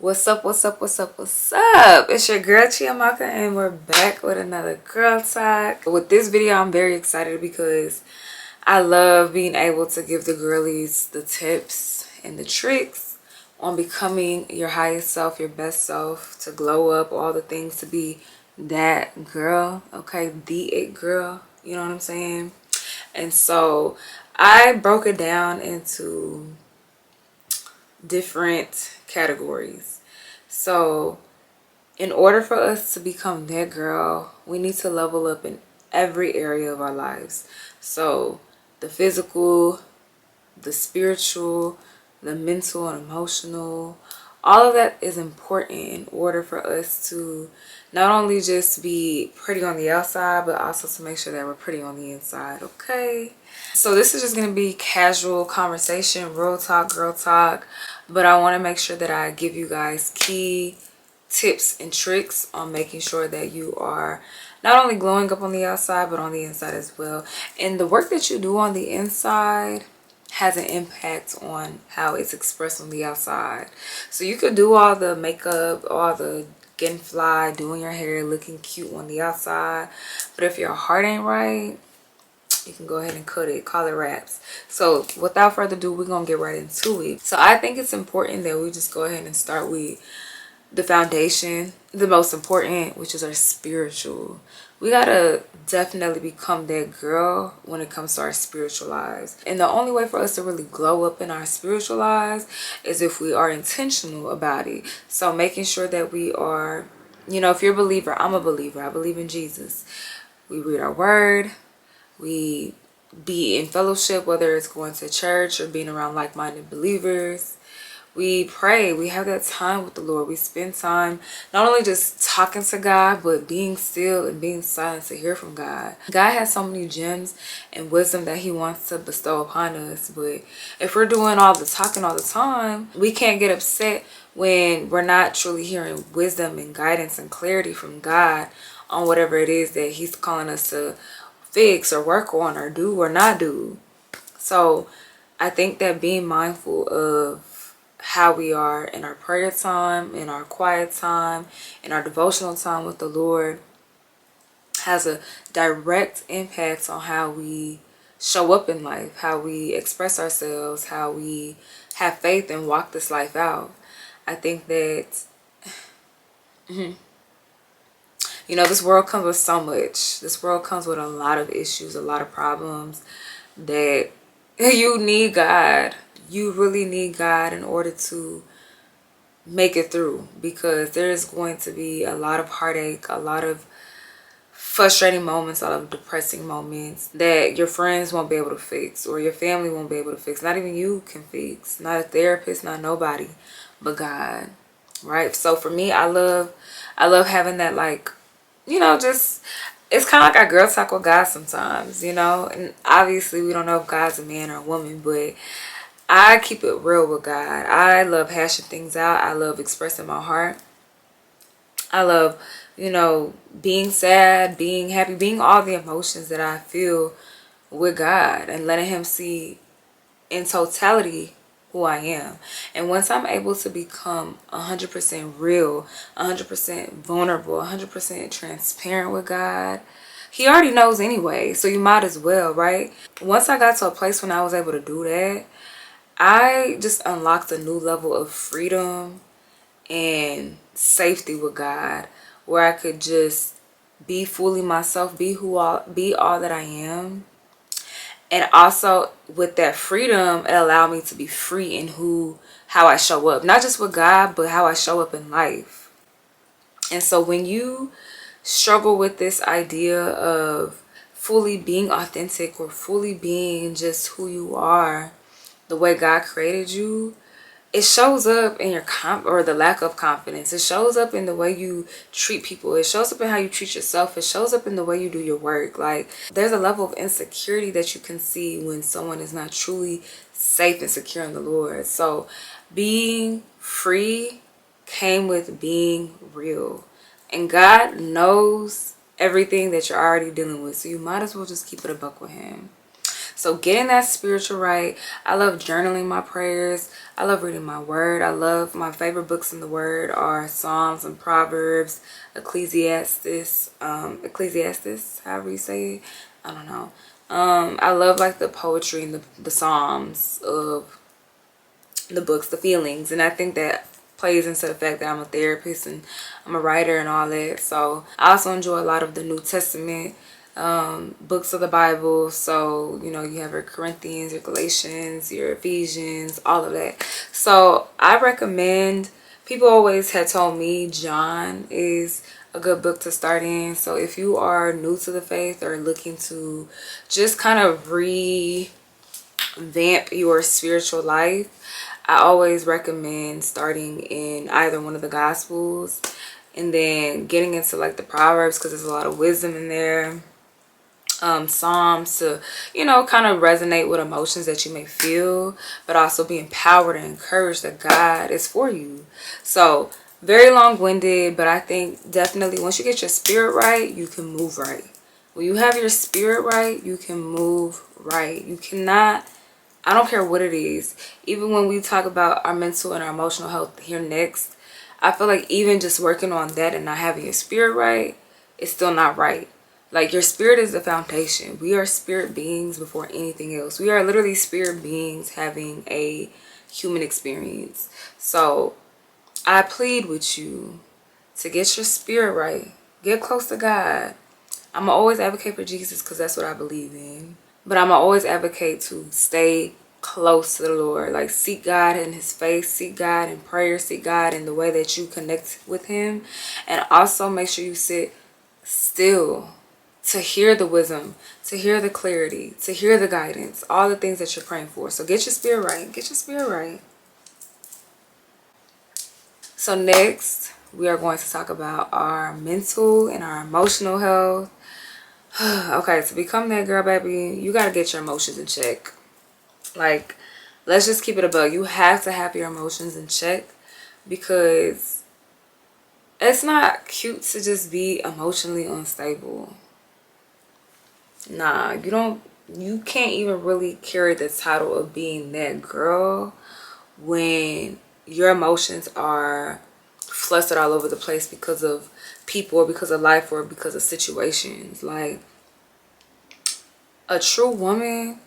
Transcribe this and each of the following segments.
What's up, what's up, what's up, what's up? It's your girl CHIAMAKA and we're back with another girl talk. With this video, I'm very excited because I love being able to give the girlies the tips and the tricks on becoming your highest self, your best self, to glow up, all the things to be that girl, okay? The it girl, you know what I'm saying? And so I broke it down into different categories. So in order for us to become that girl, we need to level up in every area of our lives. So the physical, the spiritual, the mental and emotional, all of that is important in order for us to not only just be pretty on the outside, but also to make sure that we're pretty on the inside, okay? So this is just going to be casual conversation, real talk, girl talk, but I want to make sure that I give you guys key tips and tricks on making sure that you are not only glowing up on the outside, but on the inside as well. And the work that you do on the inside has an impact on how it's expressed on the outside. So you could do all the makeup, all the getting fly, doing your hair, looking cute on the outside, but if your heart ain't right, you can go ahead and cut it, call it wraps. So without further ado, we're gonna get right into it. So I think it's important that we just go ahead and start with the foundation, the most important, which is our spiritual. We gotta definitely become that girl when it comes to our spiritual lives. And the only way for us to really glow up in our spiritual lives is if we are intentional about it. So making sure that we are, you know, if you're a believer, I'm a believer, I believe in Jesus. We read our word, we be in fellowship, whether it's going to church or being around like-minded believers. We pray, we have that time with the Lord. We spend time not only just talking to God, but being still and being silent to hear from God. God has so many gems and wisdom that he wants to bestow upon us. But if we're doing all the talking all the time, we can't get upset when we're not truly hearing wisdom and guidance and clarity from God on whatever it is that he's calling us to fix or work on or do or not do. So I think that being mindful of how we are in our prayer time, in our quiet time, in our devotional time with the Lord has a direct impact on how we show up in life, how we express ourselves, how we have faith and walk this life out. I think that, you know, this world comes with so much. This world comes with a lot of issues, a lot of problems that you need God. You really need God in order to make it through, because there's going to be a lot of heartache, a lot of frustrating moments, a lot of depressing moments that your friends won't be able to fix or your family won't be able to fix. Not even you can fix. Not a therapist, not nobody but God, right? So for me, I love having that, like, you know, just, it's kind of like I girl talk with God sometimes, you know, and obviously we don't know if God's a man or a woman, but I keep it real with God. I love hashing things out. I love expressing my heart. I love, you know, being sad, being happy, being all the emotions that I feel with God and letting him see in totality who I am. And once I'm able to become 100% real, 100% vulnerable, 100% transparent with God, he already knows anyway, so you might as well, right? Once I got to a place when I was able to do that, I just unlocked a new level of freedom and safety with God, where I could just be fully myself, be all that I am. And also with that freedom, it allowed me to be free in how I show up, not just with God, but how I show up in life. And so when you struggle with this idea of fully being authentic or fully being just who you are, the way God created you, it shows up in your or the lack of confidence. It shows up in the way you treat people. It shows up in how you treat yourself. It shows up in the way you do your work. Like, there's a level of insecurity that you can see when someone is not truly safe and secure in the Lord. So being free came with being real. And God knows everything that you're already dealing with. So you might as well just keep it a buck with him. So getting that spiritual right. I love journaling my prayers. I love reading my word. I love, my favorite books in the word are Psalms and Proverbs, Ecclesiastes, however you say it. I don't know. I love like the poetry and the Psalms of the books, the feelings. And I think that plays into the fact that I'm a therapist and I'm a writer and all that. So I also enjoy a lot of the New Testament books of the Bible. So, you know, you have your Corinthians, your Galatians, your Ephesians, all of that. So I recommend, people always had told me John is a good book to start in. So if you are new to the faith or looking to just kind of revamp your spiritual life, I always recommend starting in either one of the Gospels and then getting into like the Proverbs, because there's a lot of wisdom in there. Psalms to, you know, kind of resonate with emotions that you may feel, but also be empowered and encouraged that God is for you. So very long-winded, but I think definitely once you get your spirit right, you can move right. When you have your spirit right, you can move right. You cannot, I don't care what it is. Even when we talk about our mental and our emotional health here next, I feel like even just working on that and not having your spirit right, it's still not right. Like, your spirit is the foundation. We are spirit beings before anything else. We are literally spirit beings having a human experience. So I plead with you to get your spirit right. Get close to God. I'm going to always advocate for Jesus because that's what I believe in. But I'm going to always advocate to stay close to the Lord. Like, seek God in his face. Seek God in prayer. Seek God in the way that you connect with him. And also make sure you sit still to hear the wisdom, to hear the clarity, to hear the guidance, all the things that you're praying for. So get your spirit right. Get your spirit right. So next, we are going to talk about our mental and our emotional health. Okay, to become that girl, baby, you got to get your emotions in check. Like, let's just keep it a bug. You have to have your emotions in check, because it's not cute to just be emotionally unstable. Nah, you can't even really carry the title of being that girl when your emotions are flustered all over the place because of people or because of life or because of situations. Like, a true woman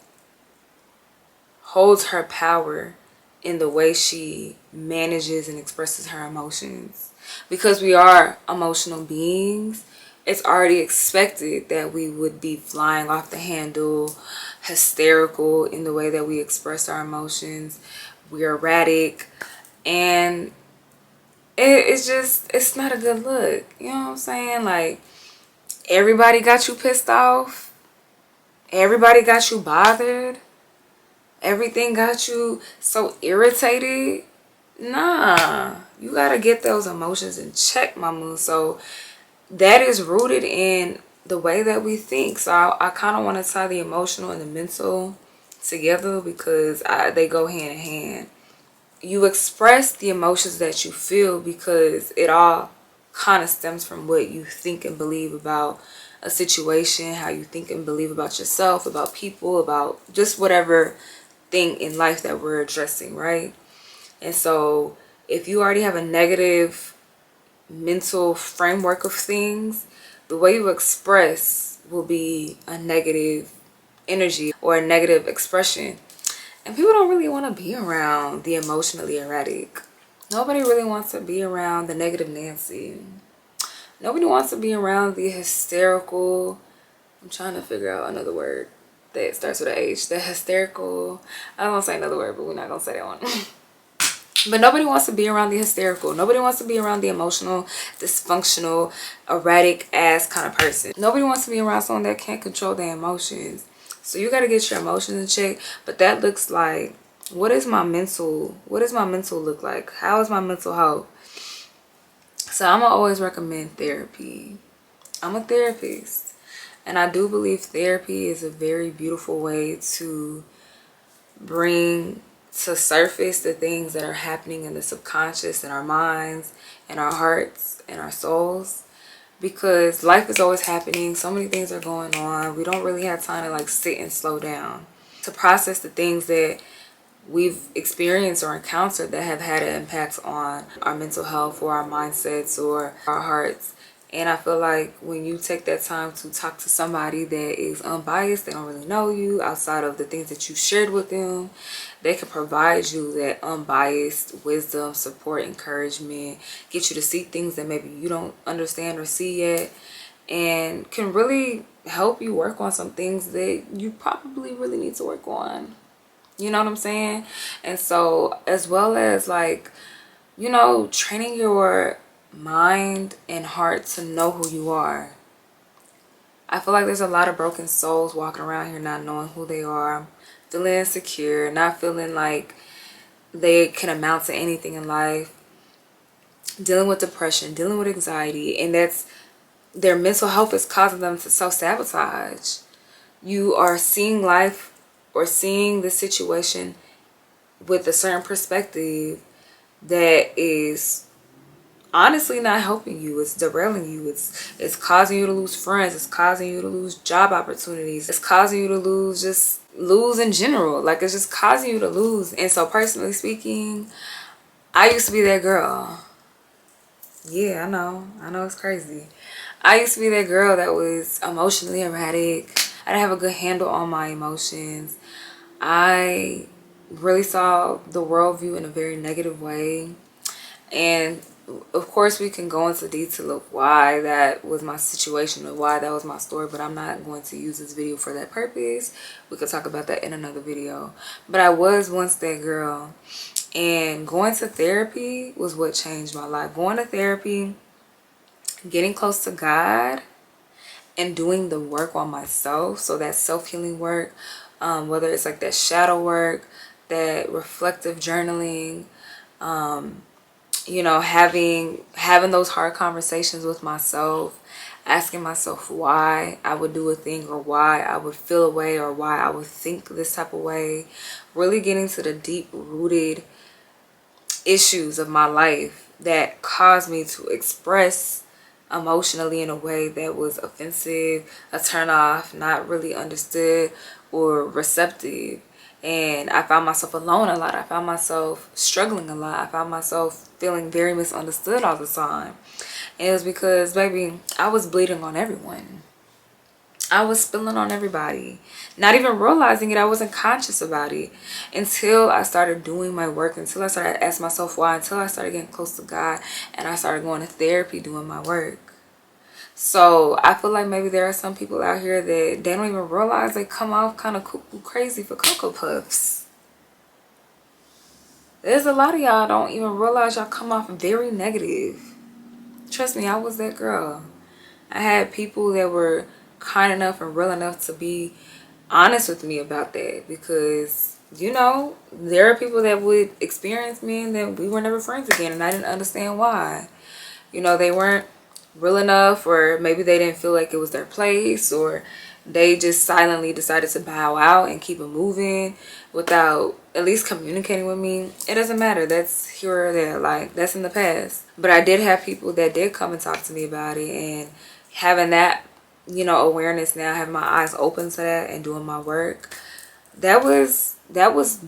holds her power in the way she manages and expresses her emotions. Because we are emotional beings, it's already expected that we would be flying off the handle, hysterical in the way that we express our emotions. We're erratic, and it's not a good look. You know what I'm saying? Like, everybody got you pissed off. Everybody got you bothered. Everything got you so irritated. Nah, you gotta get those emotions in check, mama. So that is rooted in the way that we think. So I kind of want to tie the emotional and the mental together, because they go hand in hand. You express the emotions that you feel because it all kind of stems from what you think and believe about a situation, how you think and believe about yourself, about people, about just whatever thing in life that we're addressing, right? And so if you already have a negative mental framework of things, the way you express will be a negative energy or a negative expression. And people don't really want to be around the emotionally erratic. Nobody really wants to be around the negative Nancy. Nobody wants to be around the hysterical. I'm trying to figure out another word that starts with an H. The hysterical. I don't want to say another word, but we're not going to say that one. But nobody wants to be around the hysterical. Nobody wants to be around the emotional, dysfunctional, erratic ass kind of person. Nobody wants to be around someone that can't control their emotions. So you got to get your emotions in check. But that looks like, what does my mental look like? How is my mental health? So I'm going to always recommend therapy. I'm a therapist. And I do believe therapy is a very beautiful way to bring to surface the things that are happening in the subconscious, in our minds, in our hearts, in our souls. Because life is always happening. So many things are going on. We don't really have time to like sit and slow down. to process the things that we've experienced or encountered that have had an impact on our mental health or our mindsets or our hearts. And I feel like when you take that time to talk to somebody that is unbiased, they don't really know you outside of the things that you shared with them, they can provide you that unbiased wisdom, support, encouragement, get you to see things that maybe you don't understand or see yet, and can really help you work on some things that you probably really need to work on. You know what I'm saying? And so, as well as like, you know, training your mind and heart to know who you are. I feel like there's a lot of broken souls walking around here not knowing who they are, feeling insecure, not feeling like they can amount to anything in life, dealing with depression, dealing with anxiety, and that's their mental health is causing them to self-sabotage. You are seeing life or seeing the situation with a certain perspective that is honestly not helping you. It's derailing you. It's causing you to lose friends. It's causing you to lose job opportunities. It's causing you to lose in general. Like, it's just causing you to lose. And so, personally speaking, I used to be that girl. Yeah, I know it's crazy. I used to be that girl that was emotionally erratic. I didn't have a good handle on my emotions. I really saw the worldview in a very negative way. And of course, we can go into detail of why that was my situation or why that was my story, but I'm not going to use this video for that purpose. We could talk about that in another video. But I was once that girl. And going to therapy was what changed my life. Going to therapy, getting close to God, and doing the work on myself. So that self-healing work, whether it's like that shadow work, that reflective journaling, you know, having those hard conversations with myself, asking myself why I would do a thing or why I would feel a way or why I would think this type of way. Really getting to the deep rooted issues of my life that caused me to express emotionally in a way that was offensive, a turnoff, not really understood or receptive. And I found myself alone a lot. I found myself struggling a lot. I found myself feeling very misunderstood all the time. And it was because, baby, I was bleeding on everyone. I was spilling on everybody. Not even realizing it. I wasn't conscious about it until I started doing my work, until I started asking myself why, until I started getting close to God and I started going to therapy, doing my work. So I feel like maybe there are some people out here that they don't even realize they come off kind of cuckoo crazy for Cocoa Puffs. There's a lot of y'all don't even realize y'all come off very negative. Trust me, I was that girl. I had people that were kind enough and real enough to be honest with me about that, because, you know, there are people that would experience me and then we were never friends again, and I didn't understand why. You know, they weren't real enough, or maybe they didn't feel like it was their place, or they just silently decided to bow out and keep it moving without at least communicating with me. It doesn't matter. That's here or there. Like, that's in the past. But I did have people that did come and talk to me about it, and having that, you know, awareness now, having my eyes open to that and doing my work, that was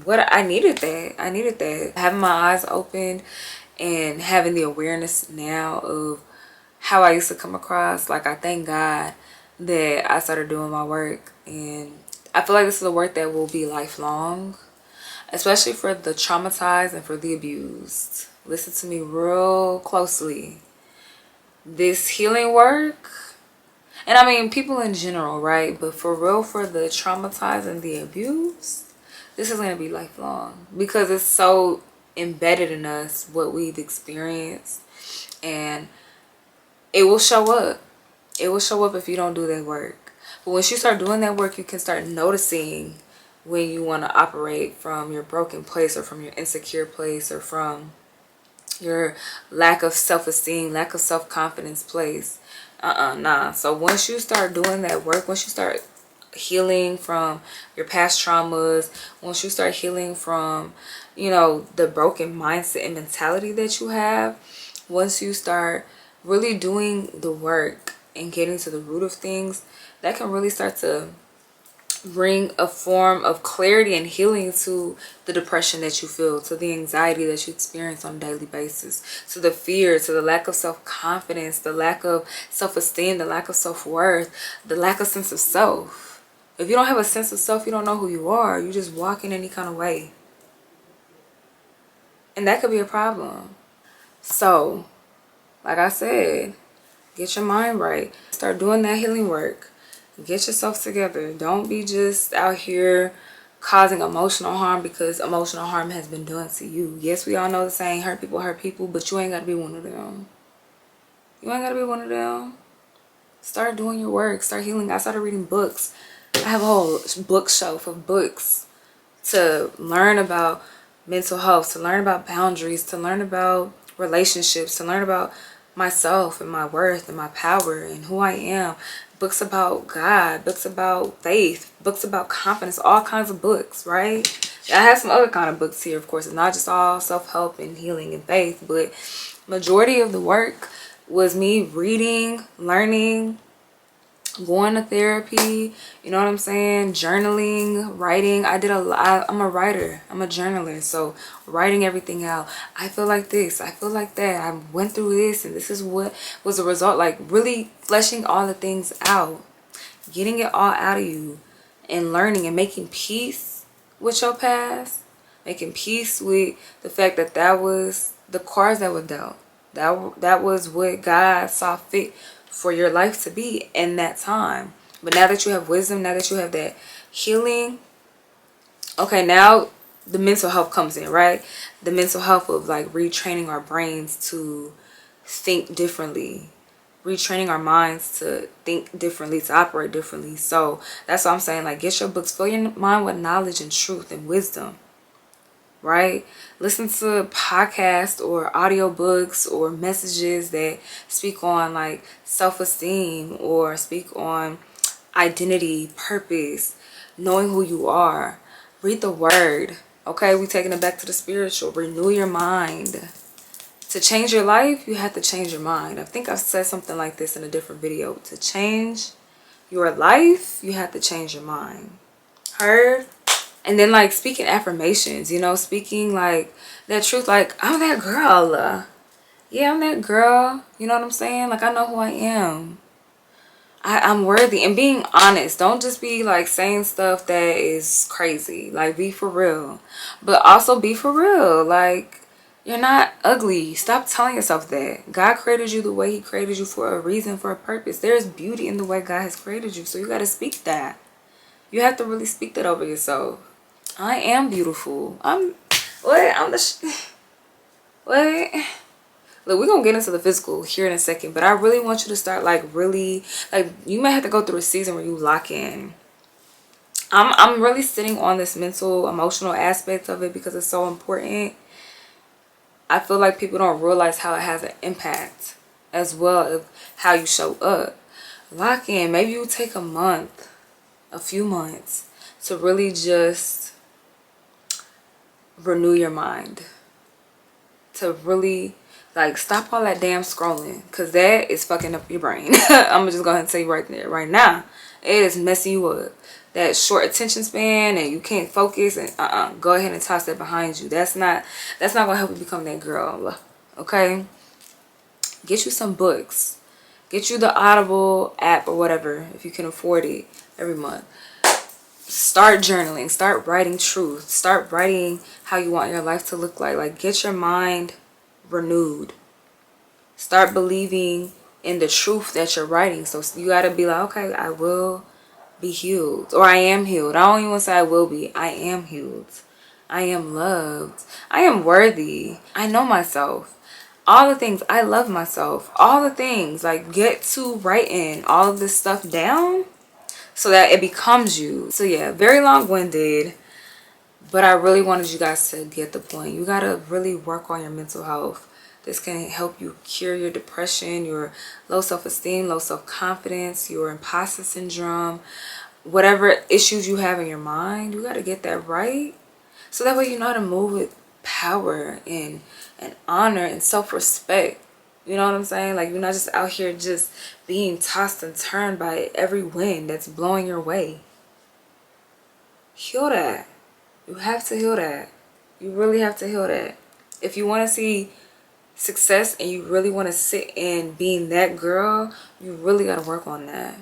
what I needed. I needed that. Having my eyes open and having the awareness now of how I used to come across, like, I thank God that I started doing my work. And I feel like this is a work that will be lifelong, especially for the traumatized and for the abused. Listen to me real closely. This healing work, and I mean people in general, right? But for real, for the traumatized and the abused, this is going to be lifelong, because it's so embedded in us what we've experienced, and it will show up. It will show up if you don't do that work. But once you start doing that work, you can start noticing when you want to operate from your broken place, or from your insecure place, or from your lack of self-esteem, lack of self-confidence place. Nah. So once you start doing that work, once you start healing from your past traumas, once you start healing from, you know, the broken mindset and mentality that you have, once you start really doing the work and getting to the root of things, that can really start to bring a form of clarity and healing to the depression that you feel, to the anxiety that you experience on a daily basis, to the fear, to the lack of self-confidence, the lack of self-esteem, the lack of self-worth, the lack of sense of self. If you don't have a sense of self, you don't know who you are. You just walk in any kind of way. And that could be a problem. So, like I said, get your mind right. Start doing that healing work. Get yourself together. Don't be just out here causing emotional harm because emotional harm has been done to you. Yes, we all know the saying, hurt people, but you ain't got to be one of them. You ain't got to be one of them. Start doing your work. Start healing. I started reading books. I have a whole bookshelf of books to learn about mental health, to learn about boundaries, to learn about relationships, to learn about myself and my worth and my power and who I am. Books about God, books about faith, books about confidence, all kinds of books, right? I have some other kind of books here, of course. It's not just all self-help and healing and faith, but majority of the work was me reading, learning, going to therapy, you know what I'm saying, journaling, writing. I'm a writer, I'm a journaler, so writing everything out. I feel like this, I feel like that, I went through this, and this is what was the result. Like really fleshing all the things out, getting it all out of you, and learning and making peace with your past, making peace with the fact that that was the cards that were dealt. That was what God saw fit for your life to be in that time. But now that you have wisdom, now that you have that healing, okay, now the mental health comes in, right? The mental health of like retraining our brains to think differently, retraining our minds to think differently, to operate differently. So that's what I'm saying. Like, get your books, fill your mind with knowledge and truth and wisdom, right? Listen to podcasts or audiobooks or messages that speak on like self-esteem or speak on identity, purpose, knowing who you are. Read the word. Okay, we taking it back to the spiritual. Renew your mind. To change your life, you have to change your mind. I think I've said something like this in a different video. To change your life, you have to change your mind. Heard? And then like speaking affirmations, you know, speaking like that truth, like I'm that girl. Yeah, I'm that girl. You know what I'm saying? Like I know who I am. I'm worthy. And being honest. Don't just be like saying stuff that is crazy. Like be for real. But also be for real. Like you're not ugly. Stop telling yourself that. God created you the way he created you for a reason, for a purpose. There's beauty in the way God has created you. So you got to speak that. You have to really speak that over yourself. I am beautiful. What? Look, we're going to get into the physical here in a second, but I really want you to start like really, like you might have to go through a season where you lock in. I'm really sitting on this mental, emotional aspect of it because it's so important. I feel like people don't realize how it has an impact as well as how you show up. Lock in. Maybe you take a month, a few months to really just renew your mind, to really like stop all that damn scrolling, because that is fucking up your brain. I'm just going to tell you right there, right now, it is messing you up. That short attention span and you can't focus, and go ahead and toss that behind you. That's not gonna help you become that girl. Okay, get you some books, get you the Audible app or whatever if you can afford it every month. Start journaling, start writing truth, start writing how you want your life to look like. Like get your mind renewed. Start believing in the truth that you're writing. So you got to be like, okay, I will be healed, or I am healed. I don't even want to say I will be. I am healed. I am loved. I am worthy. I know myself. All the things. I love myself. All the things. Like get to writing all of this stuff down so that it becomes you. So yeah, very long-winded, but I really wanted you guys to get the point. You got to really work on your mental health. This can help you cure your depression, your low self-esteem, low self-confidence, your imposter syndrome, whatever issues you have in your mind. You got to get that right. So that way you know how to move with power and honor and self-respect. You know what I'm saying? Like you're not just out here just being tossed and turned by every wind that's blowing your way. heal that. You have to heal that. You really have to heal that. If you want to see success and you really want to sit in being that girl, you really got to work on that.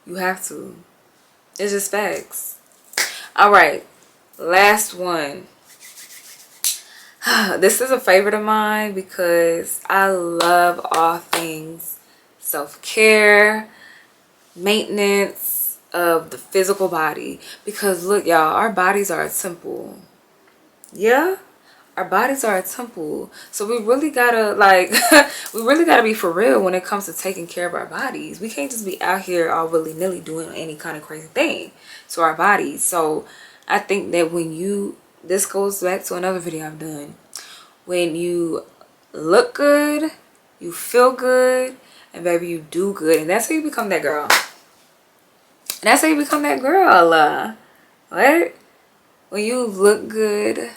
You have to. It's just facts. All right, last one. This is a favorite of mine because I love all things self-care, maintenance of the physical body. Because look, y'all, our bodies are a temple. Yeah, our bodies are a temple. So we really gotta like we really gotta be for real when it comes to taking care of our bodies. We can't just be out here all willy-nilly doing any kind of crazy thing to our bodies. So I think that when you, this goes back to another video I've done, when you look good, you feel good, and baby, you do good, and that's how you become that girl. And that's how you become that girl. What? When you look good,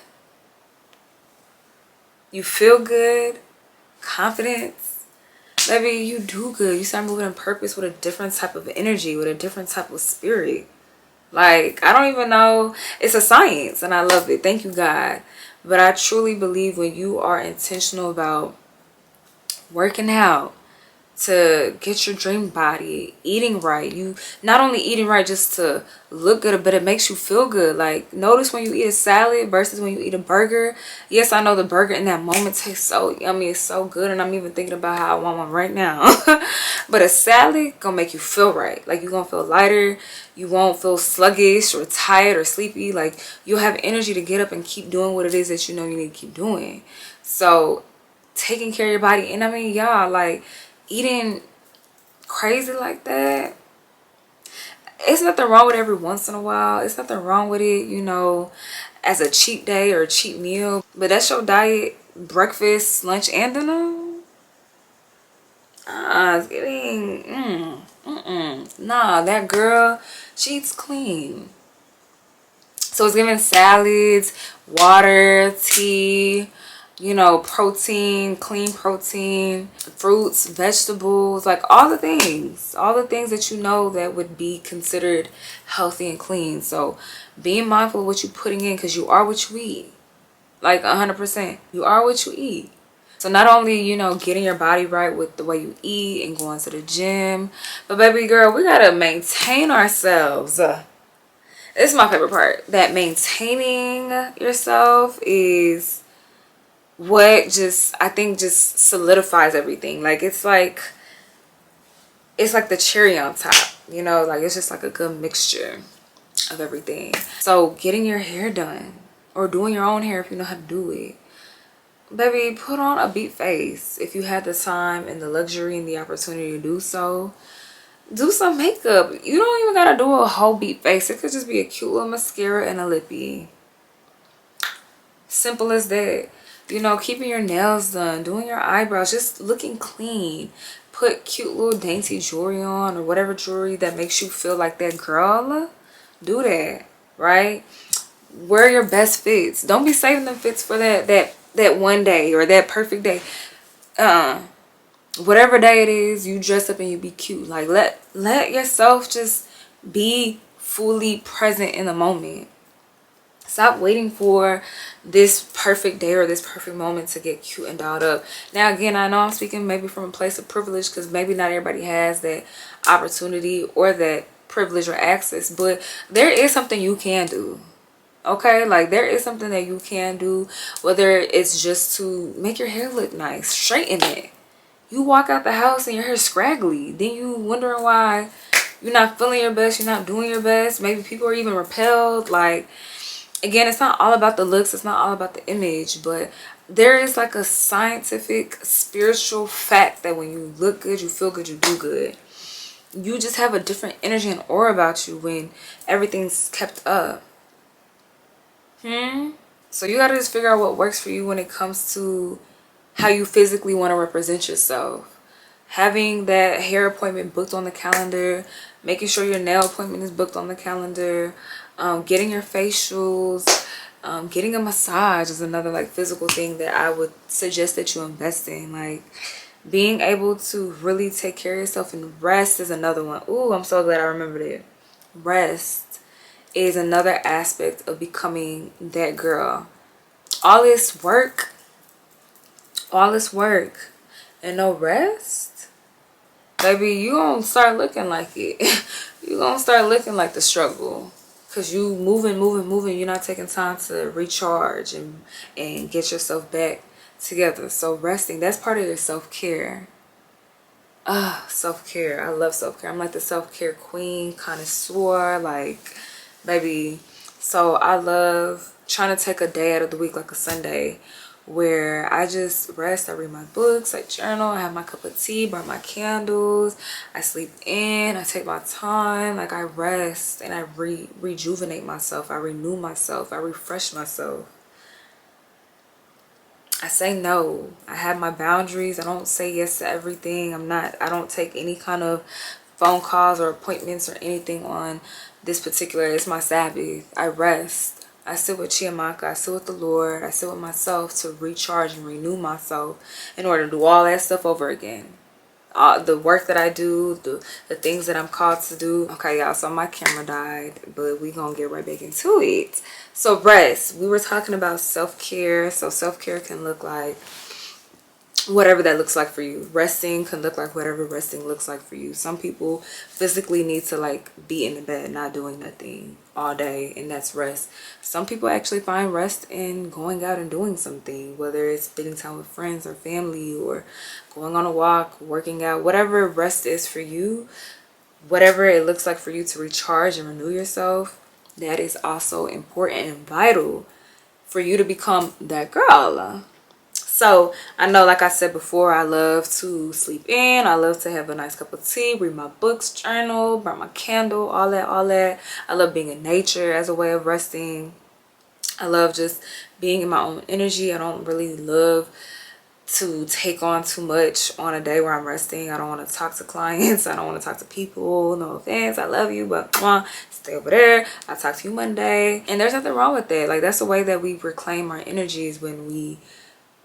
you feel good, confidence, baby, you do good. You start moving in purpose with a different type of energy, with a different type of spirit. Like, I don't even know. It's a science, and I love it. Thank you, God. But I truly believe when you are intentional about working out to get your dream body, eating right, you not only eating right just to look good, but it makes you feel good. Like, notice when you eat a salad versus when you eat a burger. Yes, I know the burger in that moment tastes so yummy, it's so good, and I'm even thinking about how I want one right now. But a salad gonna make you feel right. Like, you're gonna feel lighter, you won't feel sluggish or tired or sleepy. Like, you'll have energy to get up and keep doing what it is that you know you need to keep doing. So taking care of your body, and I mean, y'all, like, eating crazy like that, it's nothing wrong with every once in a while. It's nothing wrong with it, you know, as a cheat day or a cheat meal. But that's your diet, breakfast, lunch, and dinner. It's getting nah, that girl, she eats clean. So it's giving salads, water, tea, you know, protein, clean protein, fruits, vegetables, like all the things that you know that would be considered healthy and clean. So being mindful of what you're putting in, because you are what you eat. Like 100%, you are what you eat. So not only, you know, getting your body right with the way you eat and going to the gym, but baby girl, we gotta maintain ourselves. This is my favorite part. That maintaining yourself is what just, I think, just solidifies everything. Like, it's like the cherry on top, you know, like it's just like a good mixture of everything. So getting your hair done or doing your own hair if you know how to do it, baby, put on a beat face if you had the time and the luxury and the opportunity to do so. Do some makeup. You don't even gotta do a whole beat face. It could just be a cute little mascara and a lippy. Simple as that. You know, keeping your nails done, doing your eyebrows, just looking clean. Put cute little dainty jewelry on, or whatever jewelry that makes you feel like that girl. Do that, right? Wear your best fits. Don't be saving them fits for that one day or that perfect day. Whatever day it is, you dress up and you be cute. Like, let yourself just be fully present in the moment. Stop waiting for this perfect day or this perfect moment to get cute and dolled up. Now, again, I know I'm speaking maybe from a place of privilege, because maybe not everybody has that opportunity or that privilege or access, but there is something you can do. Okay, like, there is something that you can do, whether it's just to make your hair look nice, straighten it. You walk out the house and your hair's scraggly, then you wondering why you're not feeling your best, you're not doing your best. Maybe people are even repelled. Like, again, it's not all about the looks, it's not all about the image, but there is like a scientific, spiritual fact that when you look good, you feel good, you do good. You just have a different energy and aura about you when everything's kept up. So you gotta just figure out what works for you when it comes to how you physically want to represent yourself. Having that hair appointment booked on the calendar, making sure your nail appointment is booked on the calendar, getting your facials, getting a massage is another like physical thing that I would suggest that you invest in. Like, being able to really take care of yourself, and rest is another one. Ooh, I'm so glad I remembered it. Rest. is another aspect of becoming that girl. All this work, and no rest, baby, you gonna start looking like it. You gonna start looking like the struggle. Cause you moving. You're not taking time to recharge and get yourself back together. So resting, that's part of your self-care. Self-care. I love self-care. I'm like the self-care queen, connoisseur, like, baby. So I love trying to take a day out of the week, like a Sunday, where I just rest. I read my books, I journal, I have my cup of tea, burn my candles, I sleep in, I take my time, like I rest and I rejuvenate myself, I renew myself, I refresh myself. I say no. I have my boundaries. I don't say yes to everything. I don't take any kind of phone calls or appointments or anything on this particular, it's my Sabbath. I rest. I sit with CHIAMAKA. I sit with the Lord. I sit with myself to recharge and renew myself in order to do all that stuff over again. The work that I do, the things that I'm called to do. Okay, y'all, so my camera died, but we gonna get right back into it. So rest, we were talking about self-care. So self-care can look like whatever that looks like for you. Resting can look like whatever resting looks like for you. Some people physically need to like be in the bed not doing nothing all day, and that's rest. Some people actually find rest in going out and doing something, whether it's spending time with friends or family or going on a walk, working out, whatever rest is for you, whatever it looks like for you to recharge and renew yourself. That is also important and vital for you to become that girl. So I know, like I said before, I love to sleep in. I love to have a nice cup of tea, read my books, journal, burn my candle, all that. I love being in nature as a way of resting. I love just being in my own energy. I don't really love to take on too much on a day where I'm resting. I don't want to talk to clients. I don't want to talk to people. No offense. I love you, but stay over there. I'll talk to you Monday. And there's nothing wrong with that. Like, that's the way that we reclaim our energies, when we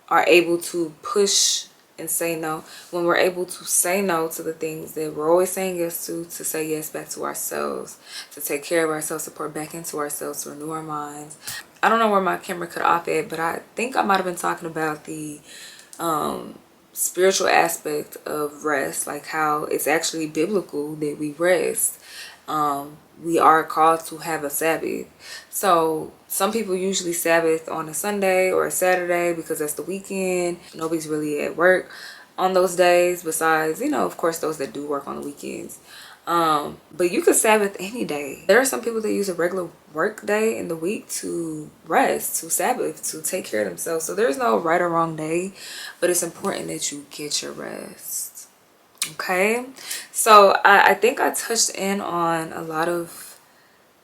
are able to push and say no, when we're able to say no to the things that we're always saying yes to say yes back to ourselves, to take care of ourselves, to pour back into ourselves, to renew our minds. I don't know where my camera cut off at, but I think I might have been talking about the spiritual aspect of rest, like how it's actually biblical that we rest. We are called to have a Sabbath. So some people usually Sabbath on a Sunday or a Saturday because that's the weekend. Nobody's really at work on those days, besides, you know, of course, those that do work on the weekends. But you could Sabbath any day. There are some people that use a regular work day in the week to rest, to Sabbath, to take care of themselves. So there's no right or wrong day, but it's important that you get your rest. Okay, so I think I touched in on a lot of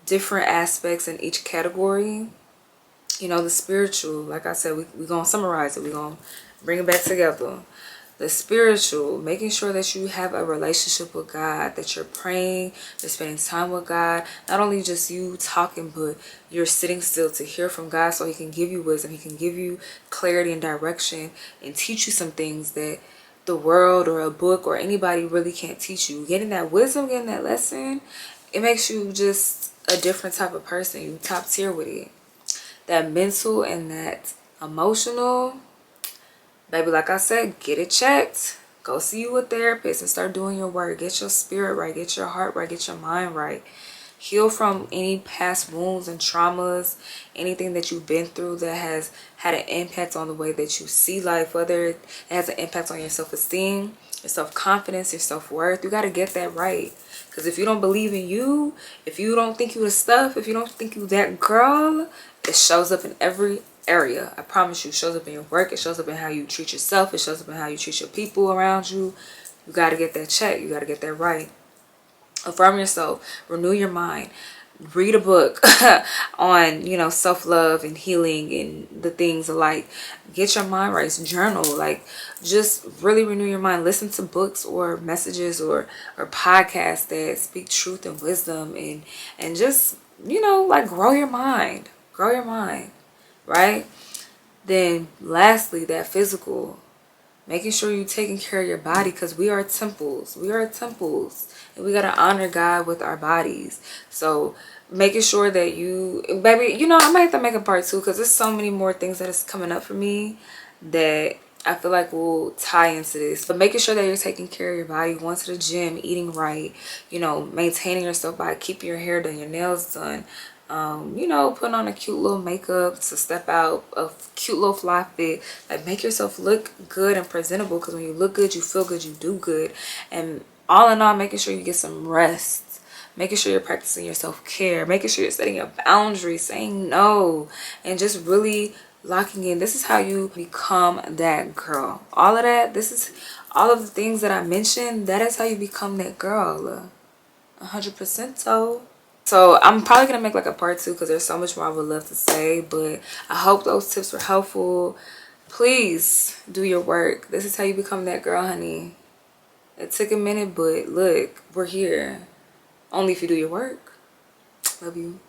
different aspects in each category. You know, the spiritual, like I said, we're going to summarize it. We're going to bring it back together. The spiritual, making sure that you have a relationship with God, that you're praying, you're spending time with God. Not only just you talking, but you're sitting still to hear from God so he can give you wisdom. He can give you clarity and direction and teach you some things that the world or a book or anybody really can't teach you. Getting that wisdom, getting that lesson, it makes you just a different type of person. You top tier with it. That mental and that emotional, baby, like I said, get it checked. Go see you a therapist and start doing your work. Get your spirit right. Get your heart right. Get your mind right. Heal from any past wounds and traumas, anything that you've been through that has had an impact on the way that you see life, whether it has an impact on your self-esteem, your self-confidence, your self-worth. You got to get that right. Because if you don't believe in you, if you don't think you the stuff, if you don't think you that girl, it shows up in every area. I promise you, it shows up in your work. It shows up in how you treat yourself. It shows up in how you treat your people around you. You got to get that check. You got to get that right. Affirm yourself, renew your mind, read a book on, you know, self-love and healing and the things like, get your mind right, journal, like just really renew your mind. Listen to books or messages or podcasts that speak truth and wisdom and just, you know, like grow your mind, right? Then lastly, that physical, making sure you're taking care of your body, because we are temples. And we got to honor God with our bodies. So making sure that you, baby, you know, I might have to make a part 2 because there's so many more things that is coming up for me that I feel like will tie into this. But making sure that you're taking care of your body, going to the gym, eating right, you know, maintaining yourself by keeping your hair done, your nails done, you know, putting on a cute little makeup to step out, a cute little fly fit. Like, make yourself look good and presentable, because when you look good, you feel good, you do good. And all in all, making sure you get some rest, making sure you're practicing your self-care, making sure you're setting your boundaries, saying no, and just really locking in. This is how you become that girl. All of that, this is all of the things that I mentioned, that is how you become that girl. 100% so I'm probably gonna make like a part 2 because there's so much more I would love to say, but I hope those tips were helpful. Please do your work. This is how you become that girl, honey. It took a minute, but look, we're here. Only if you do your work. Love you.